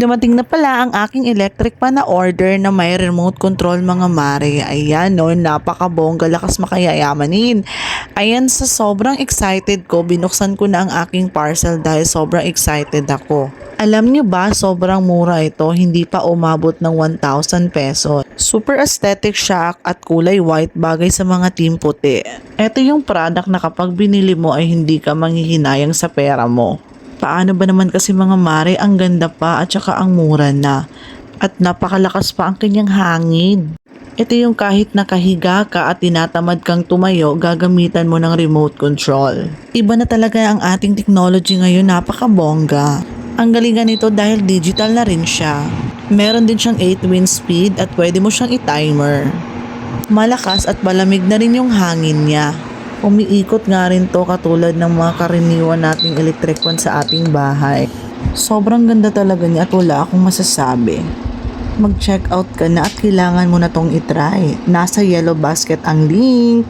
Dumating na pala ang aking electric pan na order na may remote control mga mare. Ayan no, napakabongga, lakas makayayamanin. Ayan, sa sobrang excited ko, binuksan ko na ang aking parcel dahil sobrang excited ako. Alam niyo ba, sobrang mura ito, hindi pa umabot ng 1,000 pesos. Super aesthetic siya at kulay white, bagay sa mga team puti. Ito yung product na kapag binili mo ay hindi ka manghihinayang sa pera mo. Paano ba naman kasi mga mare, ang ganda pa at saka ang mura na. At napakalakas pa ang kanyang hangin. Ito yung kahit nakahiga ka at tinatamad kang tumayo, gagamitan mo ng remote control. Iba na talaga ang ating technology ngayon, napakabongga. Ang galingan nito dahil digital na rin siya. Meron din siyang 8 wind speed at pwede mo siyang i-timer. Malakas at malamig na rin yung hangin niya. Umiikot nga rin to katulad ng mga karaniwan nating electric fan sa ating bahay. Sobrang ganda talaga niya at wala akong masasabi. Mag-check out ka na at kailangan mo na tong itry. Nasa yellow basket ang link.